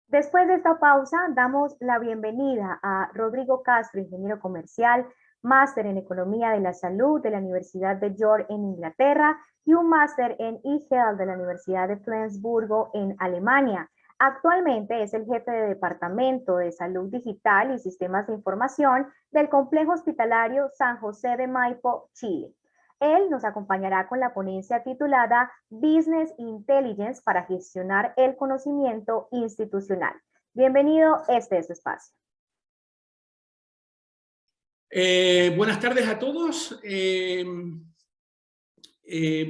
Después de esta pausa, damos la bienvenida a Rodrigo Castro, ingeniero comercial, máster en Economía de la Salud de la Universidad de York en Inglaterra y un máster en e-Health de la Universidad de Flensburgo en Alemania. Actualmente es el jefe de Departamento de Salud Digital y Sistemas de Información del Complejo Hospitalario San José de Maipo, Chile. Él nos acompañará con la ponencia titulada Business Intelligence para gestionar el conocimiento institucional. Bienvenido, este es su espacio. Buenas tardes a todos.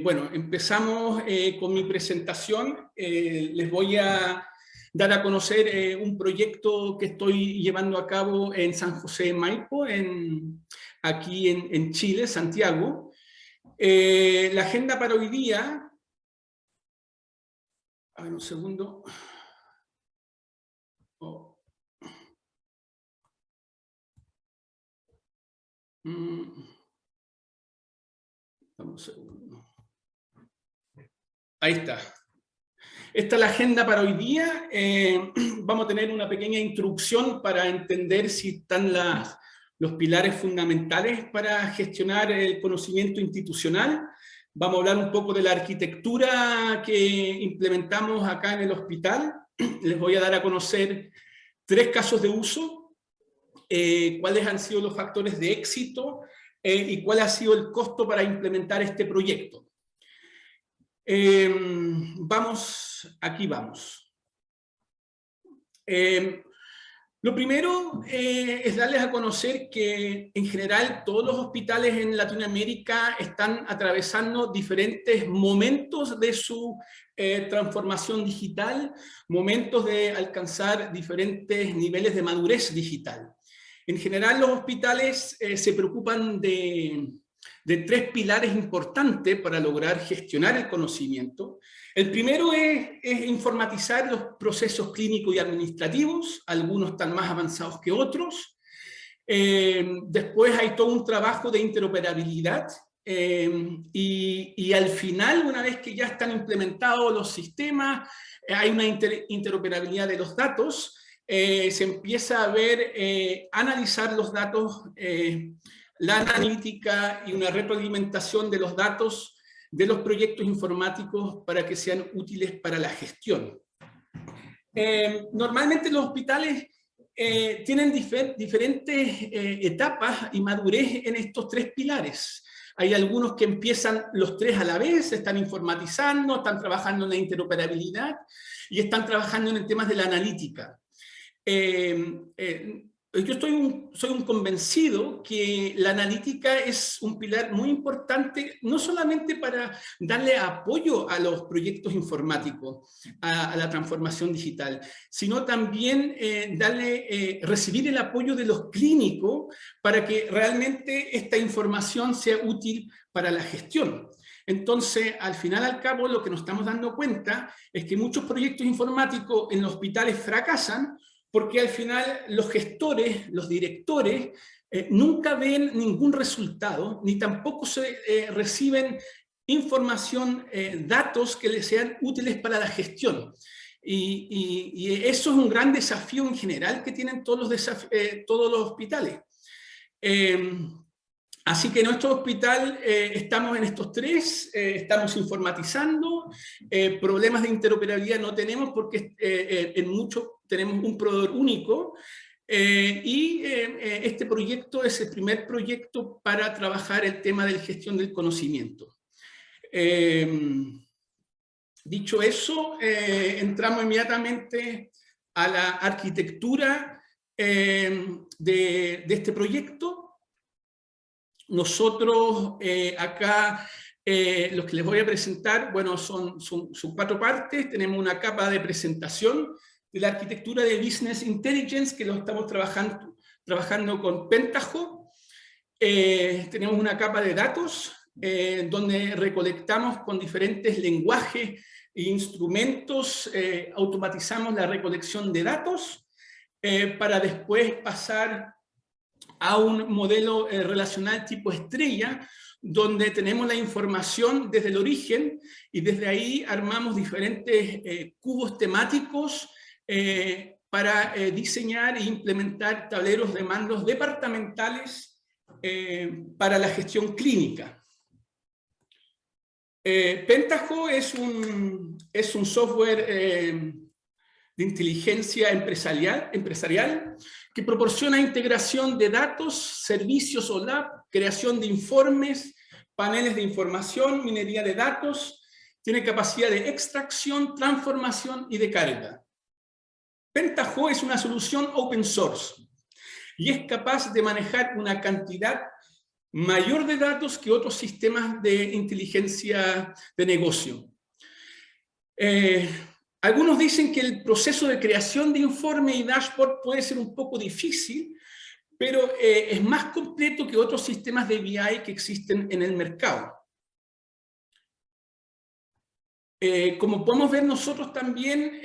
Bueno, empezamos con mi presentación. Les voy a dar a conocer un proyecto que estoy llevando a cabo en San José de Maipo, aquí en Chile, Santiago. La agenda para hoy día... A ver, un segundo. Oh. Un segundo. Ahí está. Esta es la agenda para hoy día. Vamos a tener una pequeña introducción para entender si están los pilares fundamentales para gestionar el conocimiento institucional. Vamos a hablar un poco de la arquitectura que implementamos acá en el hospital. Les voy a dar a conocer 3 casos de uso, cuáles han sido los factores de éxito y cuál ha sido el costo para implementar este proyecto. Aquí vamos. Lo primero es darles a conocer que en general todos los hospitales en Latinoamérica están atravesando diferentes momentos de su transformación digital, momentos de alcanzar diferentes niveles de madurez digital. En general los hospitales se preocupan de 3 pilares importantes para lograr gestionar el conocimiento. El primero es informatizar los procesos clínicos y administrativos, algunos están más avanzados que otros. Después hay todo un trabajo de interoperabilidad y al final, una vez que ya están implementados los sistemas, hay una interoperabilidad de los datos, se empieza a ver, analizar los datos, la analítica y una retroalimentación de los datos de los proyectos informáticos para que sean útiles para la gestión. Normalmente los hospitales tienen diferentes etapas y madurez en estos 3 pilares. Hay algunos que empiezan los 3 a la vez, se están informatizando, están trabajando en la interoperabilidad y están trabajando en temas de la analítica. Yo soy un convencido que la analítica es un pilar muy importante, no solamente para darle apoyo a los proyectos informáticos, a la transformación digital, sino también recibir el apoyo de los clínicos para que realmente esta información sea útil para la gestión. Entonces, al final, al cabo, lo que nos estamos dando cuenta es que muchos proyectos informáticos en los hospitales fracasan porque al final los gestores, los directores, nunca ven ningún resultado, ni tampoco reciben información, datos que les sean útiles para la gestión. Y eso es un gran desafío en general que tienen todos los hospitales. Así que en nuestro hospital estamos en estos 3, estamos informatizando, problemas de interoperabilidad no tenemos porque en muchos tenemos un proveedor único y este proyecto es el primer proyecto para trabajar el tema de la gestión del conocimiento. Dicho eso, entramos inmediatamente a la arquitectura de este proyecto. Nosotros acá, los que les voy a presentar, bueno, son 4 partes. Tenemos una capa de presentación de la arquitectura de Business Intelligence, que lo estamos trabajando con Pentaho. Tenemos una capa de datos, donde recolectamos con diferentes lenguajes e instrumentos, automatizamos la recolección de datos, para después pasar a un modelo relacional tipo estrella, donde tenemos la información desde el origen y desde ahí armamos diferentes cubos temáticos para diseñar e implementar tableros de mandos departamentales para la gestión clínica. Pentaho es un software de inteligencia empresarial que proporciona integración de datos, servicios OLAP, creación de informes, paneles de información, minería de datos, tiene capacidad de extracción, transformación y de carga. Pentaho es una solución open source y es capaz de manejar una cantidad mayor de datos que otros sistemas de inteligencia de negocio. Algunos dicen que el proceso de creación de informe y dashboard puede ser un poco difícil, pero es más completo que otros sistemas de BI que existen en el mercado. Como podemos ver nosotros también,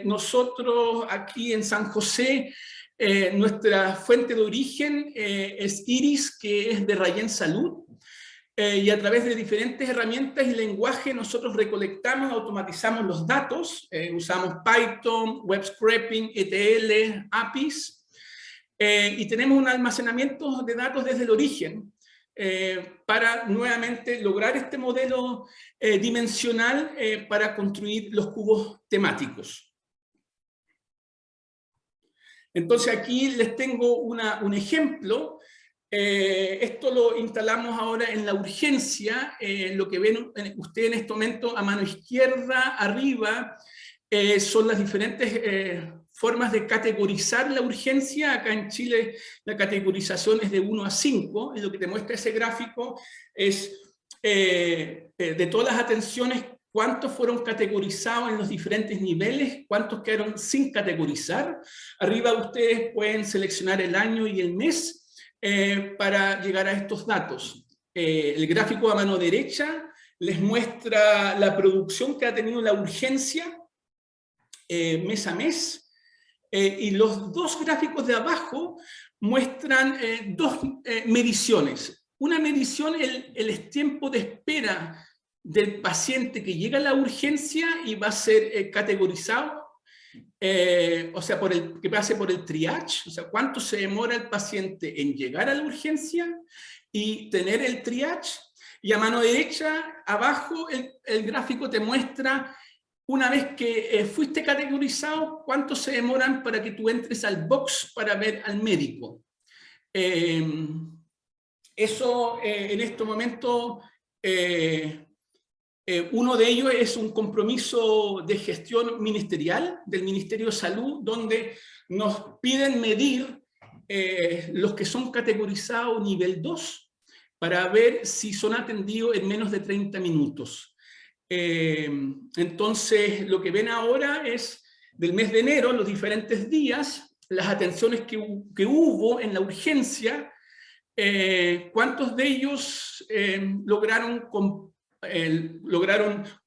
nosotros aquí en San José, nuestra fuente de origen es Iris, que es de Rayen Salud, y a través de diferentes herramientas y lenguaje nosotros recolectamos, automatizamos los datos, usamos Python, web scraping, ETL, APIs, y tenemos un almacenamiento de datos desde el origen, para nuevamente lograr este modelo dimensional para construir los cubos temáticos. Entonces aquí les tengo un ejemplo. Esto lo instalamos ahora en la urgencia. Lo que ven ustedes en este momento a mano izquierda, arriba, son las diferentes formas de categorizar la urgencia. Acá en Chile la categorización es de 1 a 5, y lo que te muestra ese gráfico es de todas las atenciones, cuántos fueron categorizados en los diferentes niveles, cuántos quedaron sin categorizar. Arriba ustedes pueden seleccionar el año y el mes para llegar a estos datos. El gráfico a mano derecha les muestra la producción que ha tenido la urgencia mes a mes. Y los dos gráficos de abajo muestran dos mediciones. Una medición, el tiempo de espera del paciente que llega a la urgencia y va a ser categorizado, o sea, que pase por el triage, o sea, cuánto se demora el paciente en llegar a la urgencia y tener el triage. Y a mano derecha, abajo, el gráfico te muestra, una vez que fuiste categorizado, cuánto se demoran para que tú entres al box para ver al médico. Eso en este momento, uno de ellos es un compromiso de gestión ministerial del Ministerio de Salud, donde nos piden medir los que son categorizados nivel 2 para ver si son atendidos en menos de 30 minutos. Entonces, lo que ven ahora es del mes de enero, los diferentes días, las atenciones que hubo en la urgencia, cuántos de ellos lograron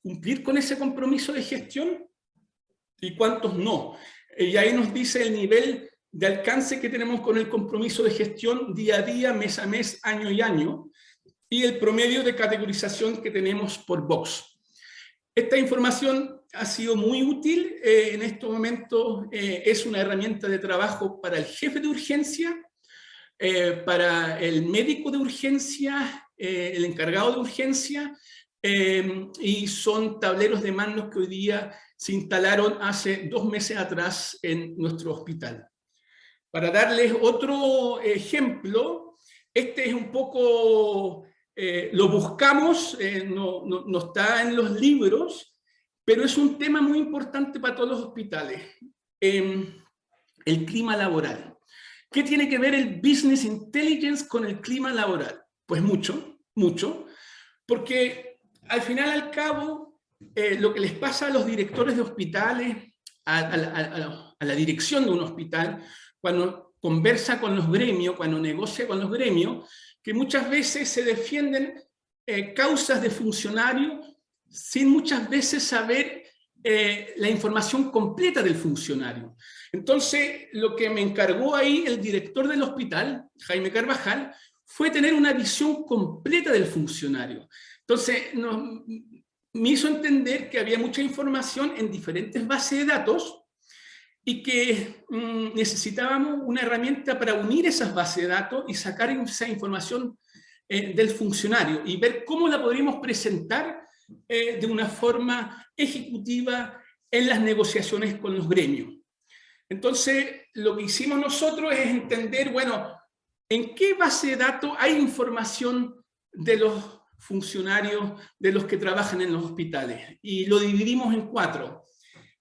cumplir con ese compromiso de gestión y cuántos no. Y ahí nos dice el nivel de alcance que tenemos con el compromiso de gestión día a día, mes a mes, año y año, y el promedio de categorización que tenemos por box. Esta información ha sido muy útil. En este momento es una herramienta de trabajo para el jefe de urgencia, para el médico de urgencia, el encargado de urgencia, y son tableros de mandos que hoy día se instalaron hace 2 meses atrás en nuestro hospital. Para darles otro ejemplo, este es un poco, lo buscamos, no está en los libros, pero es un tema muy importante para todos los hospitales, el clima laboral. ¿Qué tiene que ver el Business Intelligence con el clima laboral? Pues mucho, mucho, porque al final, al cabo, lo que les pasa a los directores de hospitales, a la dirección de un hospital, cuando conversa con los gremios, cuando negocia con los gremios, que muchas veces se defienden causas de funcionarios sin muchas veces saber la información completa del funcionario. Entonces, lo que me encargó ahí el director del hospital, Jaime Carvajal, fue tener una visión completa del funcionario. Entonces, me hizo entender que había mucha información en diferentes bases de datos y que necesitábamos una herramienta para unir esas bases de datos y sacar esa información del funcionario y ver cómo la podríamos presentar de una forma ejecutiva en las negociaciones con los gremios. Entonces, lo que hicimos nosotros es entender, bueno, ¿en qué base de datos hay información de los funcionarios, de los que trabajan en los hospitales? Y lo dividimos en 4.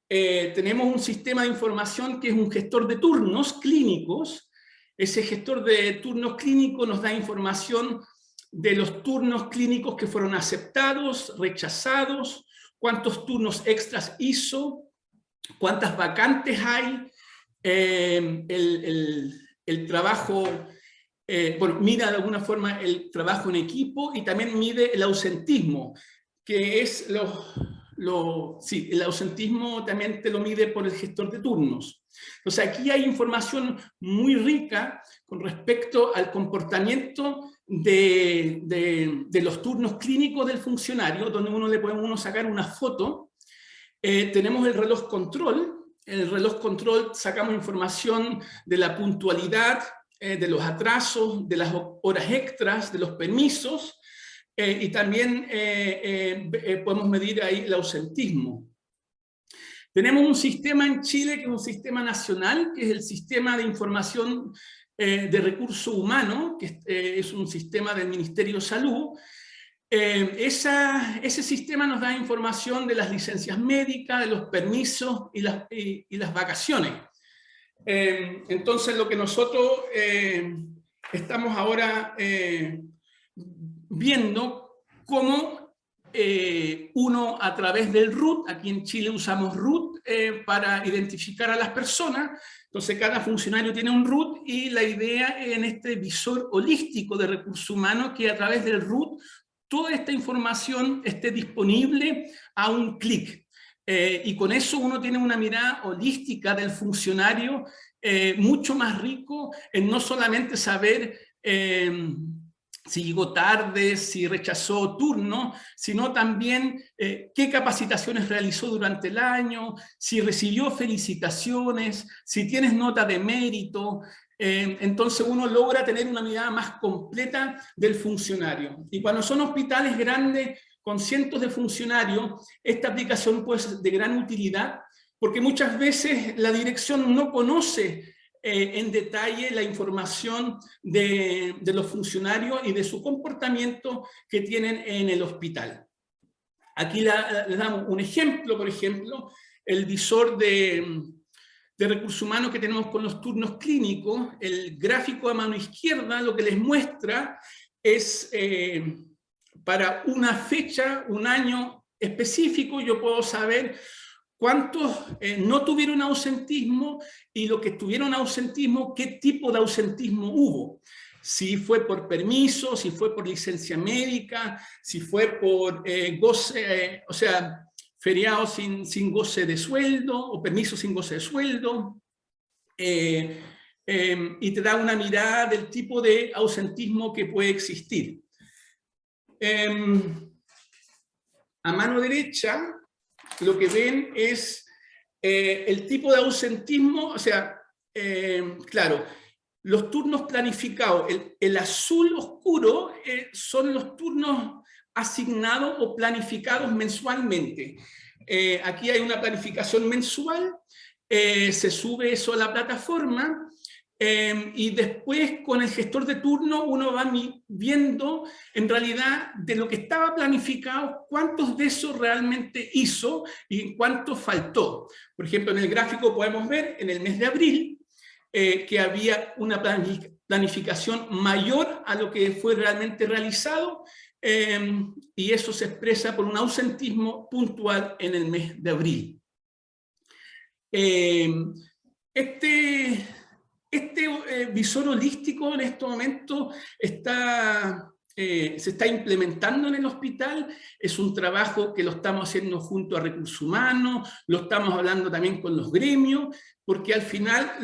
Tenemos un sistema de información que es un gestor de turnos clínicos. Ese gestor de turnos clínicos nos da información de los turnos clínicos que fueron aceptados, rechazados, cuántos turnos extras hizo, cuántas vacantes hay, el trabajo, bueno, mide de alguna forma el trabajo en equipo y también mide el ausentismo, que es sí, el ausentismo también te lo mide por el gestor de turnos. Entonces aquí hay información muy rica con respecto al comportamiento de los turnos clínicos del funcionario, donde uno le puede sacar una foto. Tenemos el reloj control. En el reloj control sacamos información de la puntualidad, de los atrasos, de las horas extras, de los permisos, y también podemos medir ahí el ausentismo. Tenemos un sistema en Chile que es un sistema nacional, que es el Sistema de Información de Recursos Humanos, que es un sistema del Ministerio de Salud. Ese sistema nos da información de las licencias médicas, de los permisos y las vacaciones. Entonces, lo que nosotros estamos ahora viendo cómo uno a través del RUT, aquí en Chile usamos RUT para identificar a las personas. Entonces cada funcionario tiene un RUT y la idea en este visor holístico de recursos humanos que a través del RUT toda esta información esté disponible a un clic. Y con eso uno tiene una mirada holística del funcionario mucho más rico en no solamente saber si llegó tarde, si rechazó turno, sino también qué capacitaciones realizó durante el año, si recibió felicitaciones, si tienes nota de mérito. Entonces uno logra tener una mirada más completa del funcionario. Y cuando son hospitales grandes, con cientos de funcionarios, esta aplicación puede ser de gran utilidad, porque muchas veces la dirección no conoce en detalle la información de los funcionarios y de su comportamiento que tienen en el hospital. Aquí les damos un ejemplo, por ejemplo, el visor de recursos humanos que tenemos con los turnos clínicos. El gráfico a mano izquierda lo que les muestra es para una fecha, un año específico, yo puedo saber cuántos no tuvieron ausentismo y los que tuvieron ausentismo, qué tipo de ausentismo hubo. Si fue por permiso, si fue por licencia médica, si fue por goce, o sea, feriado sin goce de sueldo o permiso sin goce de sueldo. Y te da una mirada del tipo de ausentismo que puede existir. A mano derecha, lo que ven es el tipo de ausentismo, o sea, claro, los turnos planificados, el azul oscuro son los turnos asignados o planificados mensualmente. Aquí hay una planificación mensual, se sube eso a la plataforma, y después con el gestor de turno uno va viendo en realidad de lo que estaba planificado cuántos de esos realmente hizo y cuántos faltó. Por ejemplo, en el gráfico podemos ver en el mes de abril que había una planificación mayor a lo que fue realmente realizado, y eso se expresa por un ausentismo puntual en el mes de abril. Este visor holístico en este momento se está implementando en el hospital. Es un trabajo que lo estamos haciendo junto a Recursos Humanos, lo estamos hablando también con los gremios, porque al final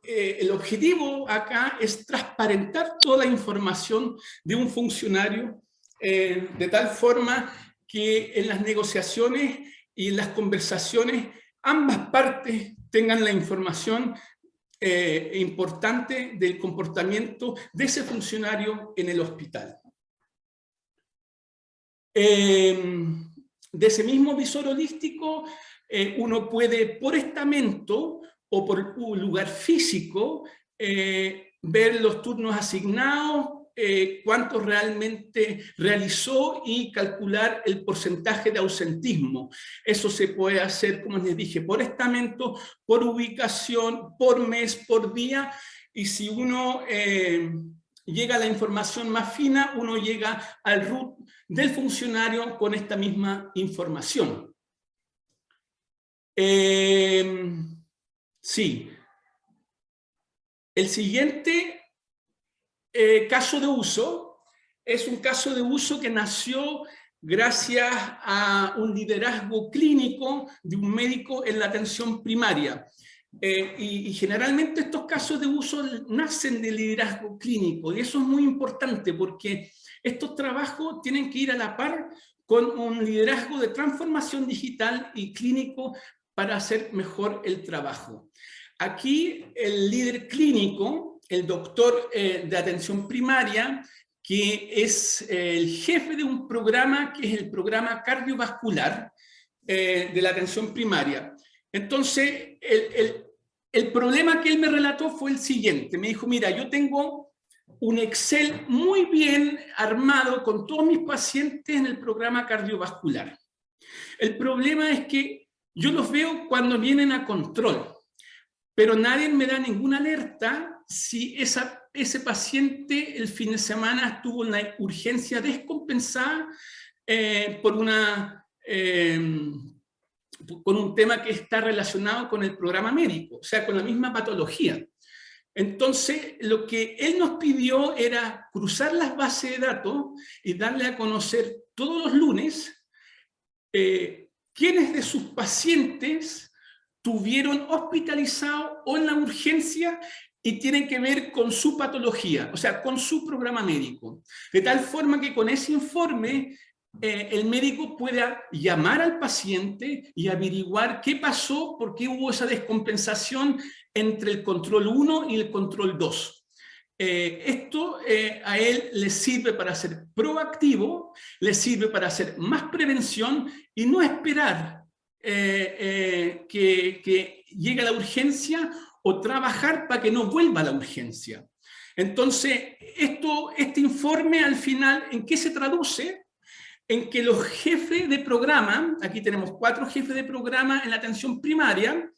el objetivo acá es transparentar toda la información de un funcionario de tal forma que en las negociaciones y en las conversaciones ambas partes tengan la información importante del comportamiento de ese funcionario en el hospital. De ese mismo visor holístico, uno puede, por estamento o por un lugar físico, ver los turnos asignados, cuánto realmente realizó y calcular el porcentaje de ausentismo. Eso se puede hacer, como les dije, por estamento, por ubicación, por mes, por día, y si uno llega a la información más fina, uno llega al root del funcionario con esta misma información. Sí. El siguiente caso de uso es un caso de uso que nació gracias a un liderazgo clínico de un médico en la atención primaria. Y generalmente estos casos de uso nacen de liderazgo clínico, y eso es muy importante porque estos trabajos tienen que ir a la par con un liderazgo de transformación digital y clínico para hacer mejor el trabajo. Aquí el líder clínico, el doctor de atención primaria, que es el jefe de un programa que es el programa cardiovascular de la atención primaria. Entonces, el problema que él me relató fue el siguiente. Me dijo, mira, yo tengo un Excel muy bien armado con todos mis pacientes en el programa cardiovascular. El problema es que yo los veo cuando vienen a control, pero nadie me da ninguna alerta si ese paciente el fin de semana tuvo una urgencia descompensada con un tema que está relacionado con el programa médico, o sea, con la misma patología. Entonces, lo que él nos pidió era cruzar las bases de datos y darle a conocer todos los lunes quiénes de sus pacientes tuvieron hospitalizado o en la urgencia y tienen que ver con su patología, o sea, con su programa médico. De tal forma que con ese informe el médico pueda llamar al paciente y averiguar qué pasó, por qué hubo esa descompensación entre el control 1 y el control 2. Esto a él le sirve para ser proactivo, le sirve para hacer más prevención y no esperar que llegue la urgencia o trabajar para que no vuelva la urgencia. Entonces, este informe al final, ¿en qué se traduce? En que los jefes de programa, aquí tenemos 4 jefes de programa en la atención primaria,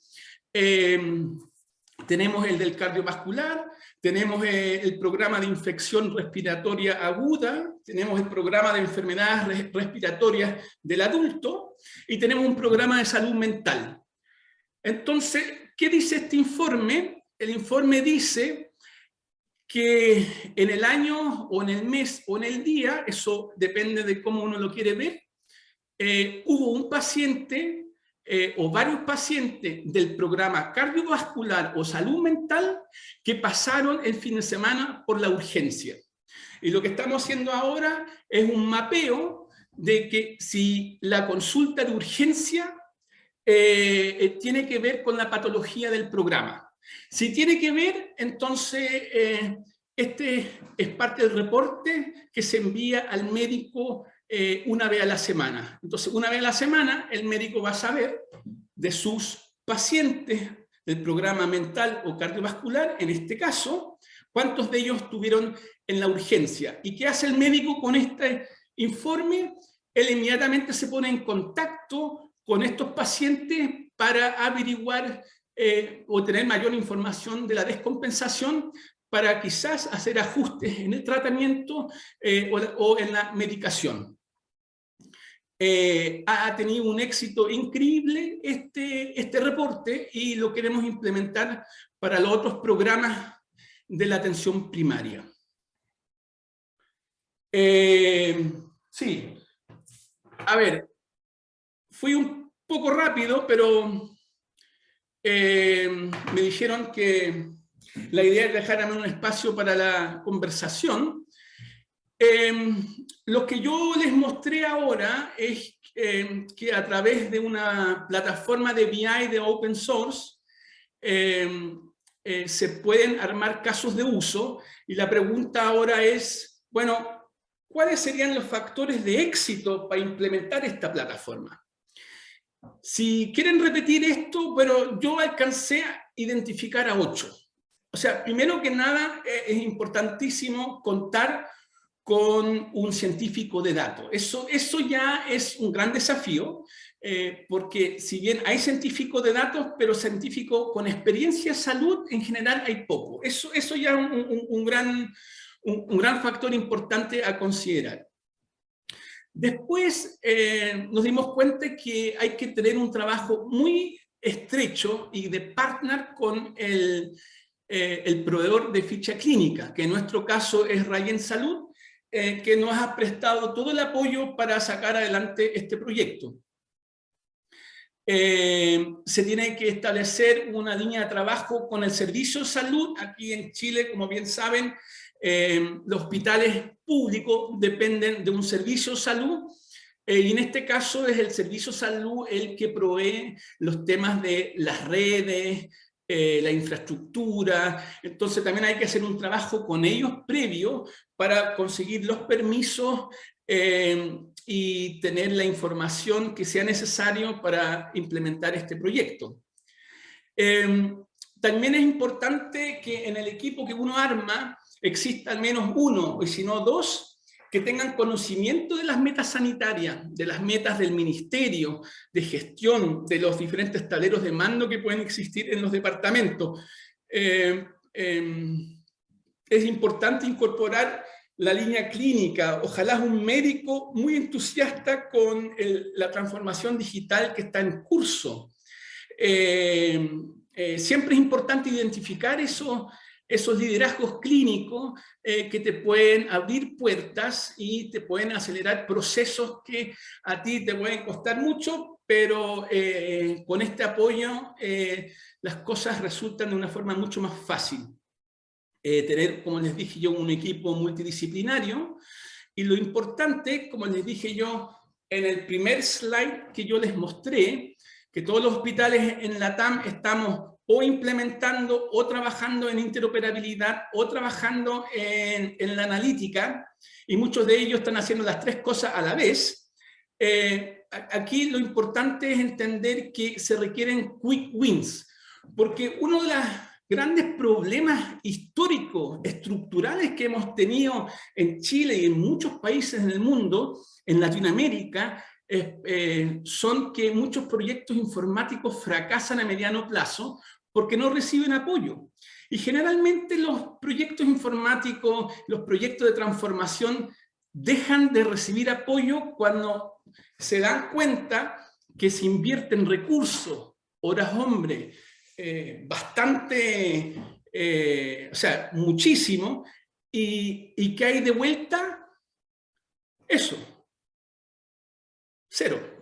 tenemos el del cardiovascular, tenemos el programa de infección respiratoria aguda, tenemos el programa de enfermedades respiratorias del adulto y tenemos un programa de salud mental. Entonces, ¿qué dice este informe? El informe dice que en el año o en el mes o en el día, eso depende de cómo uno lo quiere ver, hubo un paciente o varios pacientes del programa cardiovascular o salud mental que pasaron el fin de semana por la urgencia. Y lo que estamos haciendo ahora es un mapeo de que si la consulta de urgencia tiene que ver con la patología del programa. Si tiene que ver, entonces este es parte del reporte que se envía al médico una vez a la semana. Entonces, una vez a la semana, el médico va a saber de sus pacientes del programa mental o cardiovascular, en este caso, cuántos de ellos estuvieron en la urgencia. ¿Y qué hace el médico con este informe? Él inmediatamente se pone en contacto con estos pacientes para averiguar o tener mayor información de la descompensación para quizás hacer ajustes en el tratamiento o en la medicación. Ha tenido un éxito increíble este reporte y lo queremos implementar para los otros programas de la atención primaria. Sí, a ver, fui un poco rápido, pero me dijeron que la idea es dejarme un espacio para la conversación. Lo que yo les mostré ahora es que a través de una plataforma de BI de open source, se pueden armar casos de uso, y la pregunta ahora es, bueno, ¿cuáles serían los factores de éxito para implementar esta plataforma? Si quieren repetir esto, bueno, yo alcancé a identificar a 8. O sea, primero que nada, es importantísimo contar con un científico de datos. Eso ya es un gran desafío, porque si bien hay científicos de datos, pero científicos con experiencia en salud, en general hay poco. Eso ya es un gran factor importante a considerar. Después nos dimos cuenta que hay que tener un trabajo muy estrecho y de partner con el proveedor de ficha clínica, que en nuestro caso es Rayén Salud, que nos ha prestado todo el apoyo para sacar adelante este proyecto. Se tiene que establecer una línea de trabajo con el servicio de salud. Aquí en Chile, como bien saben, los hospitales públicos dependen de un servicio de salud, y en este caso es el servicio de salud el que provee los temas de las redes, la infraestructura. Entonces también hay que hacer un trabajo con ellos previo para conseguir los permisos y tener la información que sea necesario para implementar este proyecto. También es importante que en el equipo que uno arma exista al menos uno, y si no dos, que tengan conocimiento de las metas sanitarias, de las metas del ministerio, de gestión, de los diferentes tableros de mando que pueden existir en los departamentos. Es importante incorporar la línea clínica, ojalá un médico muy entusiasta con la transformación digital que está en curso. Siempre es importante identificar esos liderazgos clínicos que te pueden abrir puertas y te pueden acelerar procesos que a ti te pueden costar mucho, pero con este apoyo las cosas resultan de una forma mucho más fácil. Tener, como les dije yo, un equipo multidisciplinario, y lo importante, como les dije yo en el primer slide que yo les mostré, que todos los hospitales en la TAM estamos o implementando o trabajando en interoperabilidad o trabajando en la analítica, y muchos de ellos están haciendo las tres cosas a la vez. Aquí lo importante es entender que se requieren quick wins, porque uno de los grandes problemas históricos, estructurales que hemos tenido en Chile y en muchos países en el mundo, en Latinoamérica, son que muchos proyectos informáticos fracasan a mediano plazo porque no reciben apoyo. Y generalmente los proyectos informáticos, los proyectos de transformación, dejan de recibir apoyo cuando se dan cuenta que se invierten recursos, horas hombre, bastante, o sea, muchísimo, y que hay de vuelta eso, cero.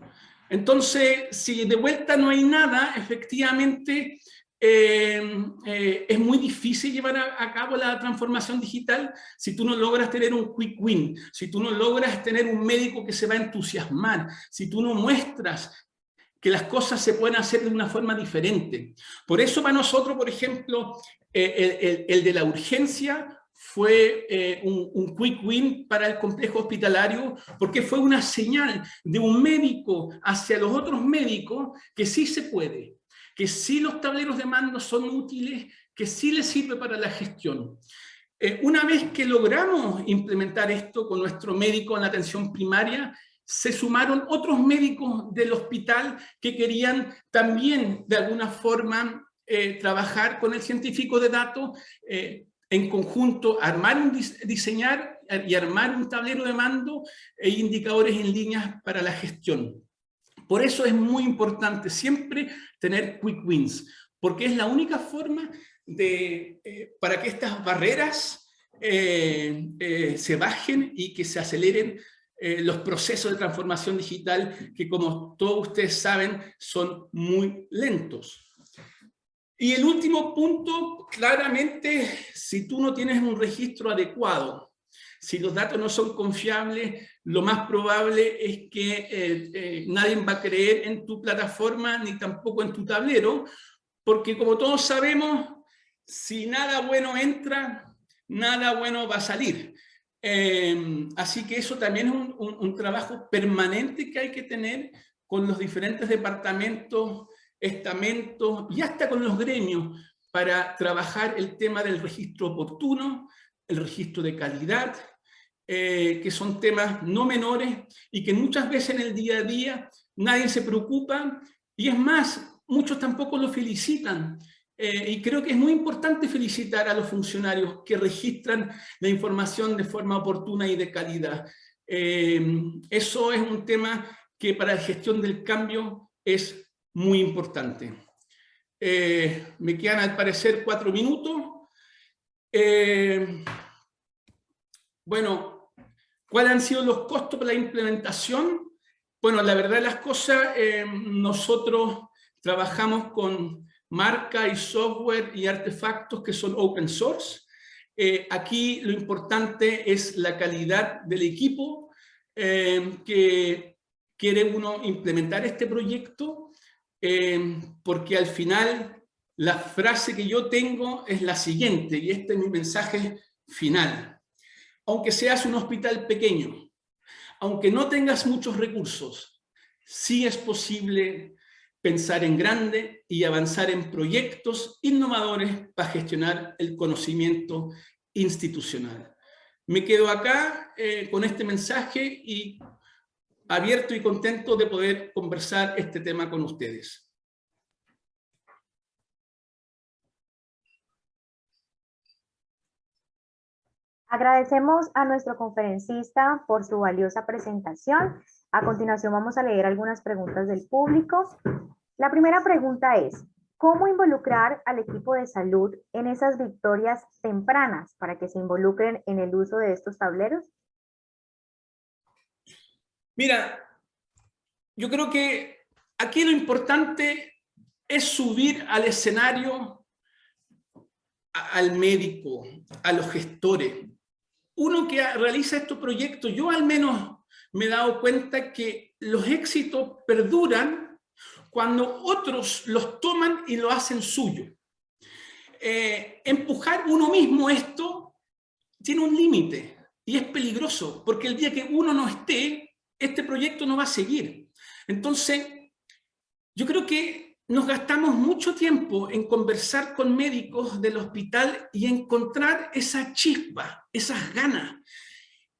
Entonces, si de vuelta no hay nada, efectivamente es muy difícil llevar a cabo la transformación digital si tú no logras tener un quick win, si tú no logras tener un médico que se va a entusiasmar, si tú no muestras que las cosas se pueden hacer de una forma diferente. Por eso para nosotros, por ejemplo, el de la urgencia fue un quick win para el complejo hospitalario, porque fue una señal de un médico hacia los otros médicos que sí se puede, que sí los tableros de mando son útiles, que sí les sirve para la gestión. Una vez que logramos implementar esto con nuestro médico en la atención primaria, se sumaron otros médicos del hospital que querían también de alguna forma trabajar con el científico de datos, en conjunto diseñar y armar un tablero de mando e indicadores en líneas para la gestión. Por eso es muy importante siempre tener quick wins, porque es la única forma para que estas barreras se bajen y que se aceleren los procesos de transformación digital, que como todos ustedes saben son muy lentos. Y el último punto, claramente, si tú no tienes un registro adecuado, si los datos no son confiables, lo más probable es que nadie va a creer en tu plataforma ni tampoco en tu tablero, porque como todos sabemos, si nada bueno entra, nada bueno va a salir. Así que eso también es un trabajo permanente que hay que tener con los diferentes departamentos, estamentos y hasta con los gremios para trabajar el tema del registro oportuno, el registro de calidad, que son temas no menores y que muchas veces en el día a día nadie se preocupa y es más, muchos tampoco lo felicitan. Y creo que es muy importante felicitar a los funcionarios que registran la información de forma oportuna y de calidad. Eso es un tema que para la gestión del cambio es muy importante. Me quedan al parecer 4 minutos. Bueno, ¿cuáles han sido los costos para la implementación? Bueno, la verdad de las cosas, nosotros trabajamos con marca y software y artefactos que son open source. Aquí lo importante es la calidad del equipo que quiere uno implementar este proyecto, porque al final la frase que yo tengo es la siguiente, y este es mi mensaje final. Aunque seas un hospital pequeño, aunque no tengas muchos recursos, sí es posible pensar en grande y avanzar en proyectos innovadores para gestionar el conocimiento institucional. Me quedo acá con este mensaje y abierto y contento de poder conversar este tema con ustedes. Agradecemos a nuestro conferencista por su valiosa presentación. A continuación vamos a leer algunas preguntas del público. La primera pregunta es, ¿cómo involucrar al equipo de salud en esas victorias tempranas para que se involucren en el uso de estos tableros? Mira, yo creo que aquí lo importante es subir al escenario al médico, a los gestores. Uno que realiza estos proyectos, yo al menos me he dado cuenta que los éxitos perduran cuando otros los toman y lo hacen suyo. Empujar uno mismo esto tiene un límite y es peligroso, porque el día que uno no esté, este proyecto no va a seguir. Entonces, yo creo que nos gastamos mucho tiempo en conversar con médicos del hospital y encontrar esa chispa, esas ganas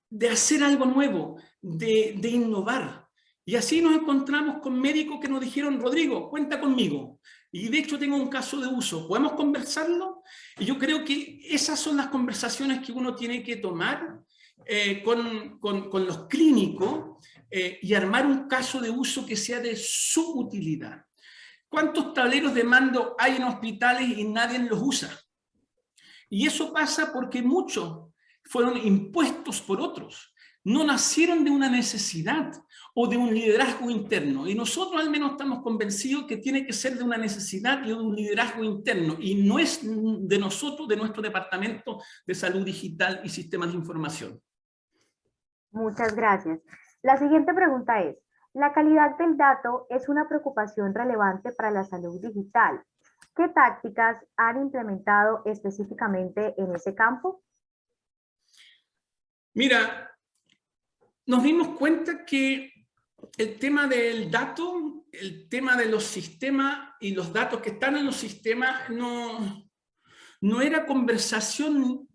de hacer algo nuevo, de innovar. Y así nos encontramos con médicos que nos dijeron, Rodrigo, cuenta conmigo. Y de hecho tengo un caso de uso, ¿podemos conversarlo? Y yo creo que esas son las conversaciones que uno tiene que tomar con los clínicos y armar un caso de uso que sea de su utilidad. ¿Cuántos tableros de mando hay en hospitales y nadie los usa? Y eso pasa porque muchos fueron impuestos por otros. No nacieron de una necesidad o de un liderazgo interno. Y nosotros al menos estamos convencidos que tiene que ser de una necesidad y de un liderazgo interno. Y no es de nosotros, de nuestro Departamento de Salud Digital y Sistemas de Información. Muchas gracias. La siguiente pregunta es, ¿la calidad del dato es una preocupación relevante para la salud digital? ¿Qué tácticas han implementado específicamente en ese campo? Mira, nos dimos cuenta que el tema del dato, el tema de los sistemas y los datos que están en los sistemas no era conversación,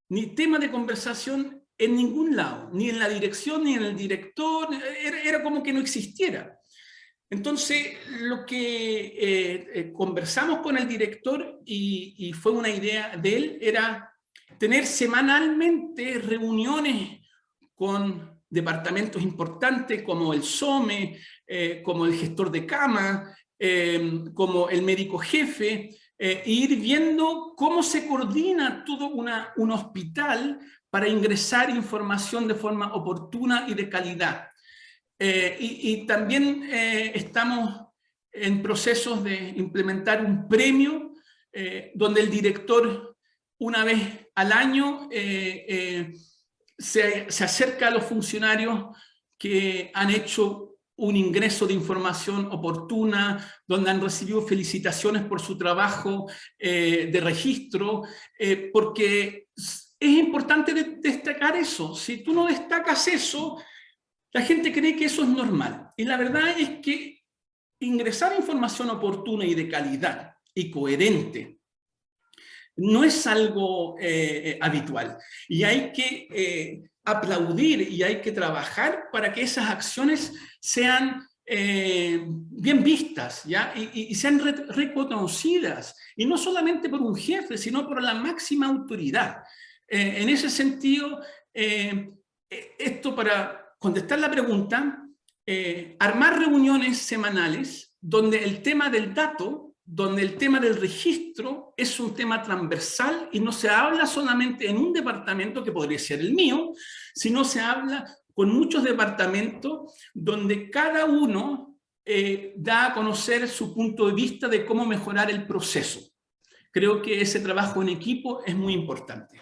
ni tema de conversación en ningún lado, ni en la dirección, ni en el director, era como que no existiera. Entonces, lo que conversamos con el director, y fue una idea de él, era tener semanalmente reuniones con departamentos importantes como el SOME, como el gestor de cama, como el médico jefe, e ir viendo cómo se coordina todo un hospital para ingresar información de forma oportuna y de calidad. Y también estamos en procesos de implementar un premio donde el director una vez al año se acerca a los funcionarios que han hecho un ingreso de información oportuna, donde han recibido felicitaciones por su trabajo de registro, porque es importante destacar eso. Si tú no destacas eso, la gente cree que eso es normal. Y la verdad es que ingresar información oportuna y de calidad y coherente no es algo habitual. Y hay que aplaudir y hay que trabajar para que esas acciones sean bien vistas, ¿ya? Y sean reconocidas. Y no solamente por un jefe, sino por la máxima autoridad. En ese sentido, esto para contestar la pregunta, armar reuniones semanales donde el tema del dato, donde el tema del registro es un tema transversal y no se habla solamente en un departamento que podría ser el mío, sino se habla con muchos departamentos donde cada uno da a conocer su punto de vista de cómo mejorar el proceso. Creo que ese trabajo en equipo es muy importante.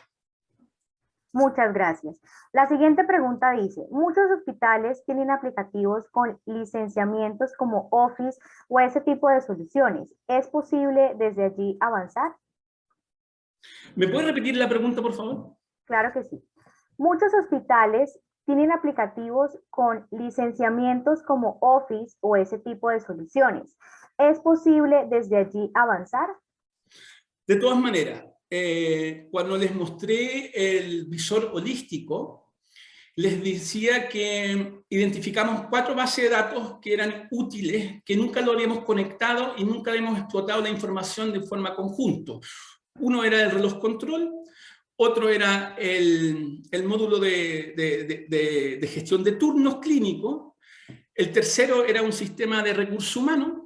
Muchas gracias. La siguiente pregunta dice, muchos hospitales tienen aplicativos con licenciamientos como Office o ese tipo de soluciones. ¿Es posible desde allí avanzar? ¿Me puede repetir la pregunta, por favor? Claro que sí. Muchos hospitales tienen aplicativos con licenciamientos como Office o ese tipo de soluciones. ¿Es posible desde allí avanzar? De todas maneras, cuando les mostré el visor holístico, les decía que identificamos 4 bases de datos que eran útiles, que nunca lo habíamos conectado y nunca habíamos explotado la información de forma conjunto. Uno era el reloj control, otro era el módulo de gestión de turnos clínicos, el tercero era un sistema de recursos humanos,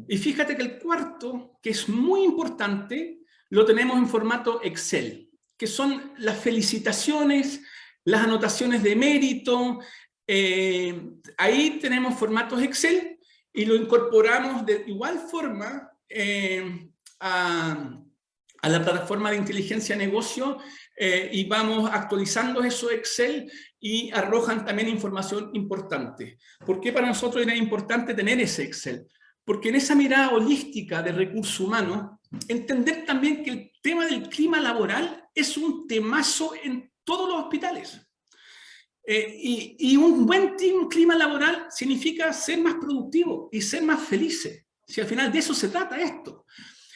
y fíjate que el cuarto, que es muy importante, lo tenemos en formato Excel, que son las felicitaciones, las anotaciones de mérito. Ahí tenemos formatos Excel y lo incorporamos de igual forma a la plataforma de inteligencia de negocio y vamos actualizando eso Excel y arrojan también información importante. ¿Por qué para nosotros era importante tener ese Excel? Porque en esa mirada holística de recursos humanos, entender también que el tema del clima laboral es un temazo en todos los hospitales. Y un buen clima laboral significa ser más productivo y ser más felices. Si al final de eso se trata esto.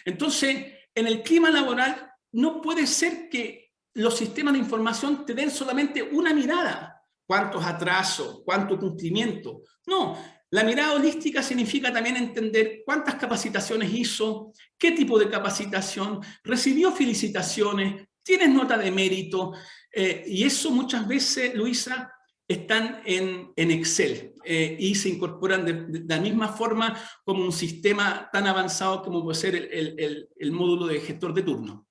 Entonces, en el clima laboral no puede ser que los sistemas de información te den solamente una mirada. ¿Cuántos atrasos? ¿Cuánto cumplimiento? No, la mirada holística significa también entender cuántas capacitaciones hizo, qué tipo de capacitación, recibió felicitaciones, tienes nota de mérito, y eso muchas veces, Luisa, están en Excel y se incorporan de la misma forma como un sistema tan avanzado como puede ser el módulo de gestor de turno.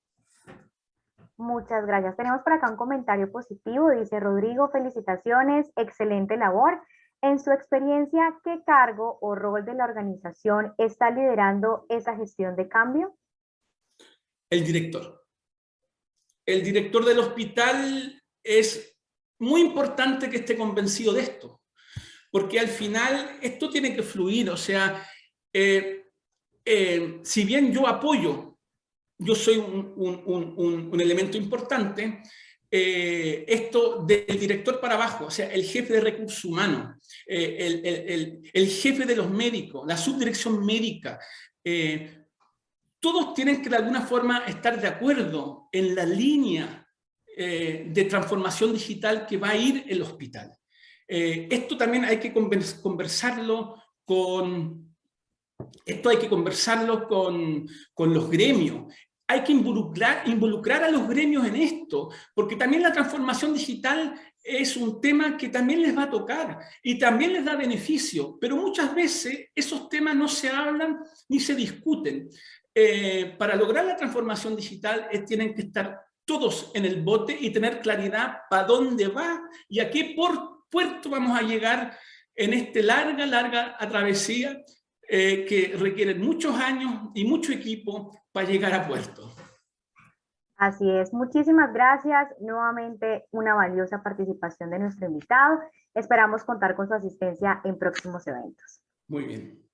Muchas gracias. Tenemos por acá un comentario positivo. Dice Rodrigo, felicitaciones, excelente labor. En su experiencia, ¿qué cargo o rol de la organización está liderando esa gestión de cambio? El director. El director del hospital es muy importante que esté convencido de esto, porque al final esto tiene que fluir, o sea, si bien yo apoyo, yo soy un elemento importante, esto del director para abajo, o sea, el jefe de recursos humanos, el jefe de los médicos, la subdirección médica, todos tienen que de alguna forma estar de acuerdo en la línea de transformación digital que va a ir el hospital. Esto también hay que conversarlo con los gremios. Hay que involucrar a los gremios en esto, porque también la transformación digital es un tema que también les va a tocar y también les da beneficio, pero muchas veces esos temas no se hablan ni se discuten. Para lograr la transformación digital tienen que estar todos en el bote y tener claridad para dónde va y a qué puerto vamos a llegar en esta larga travesía que requiere muchos años y mucho equipo para llegar a puerto. Así es, muchísimas gracias. Nuevamente una valiosa participación de nuestro invitado. Esperamos contar con su asistencia en próximos eventos. Muy bien.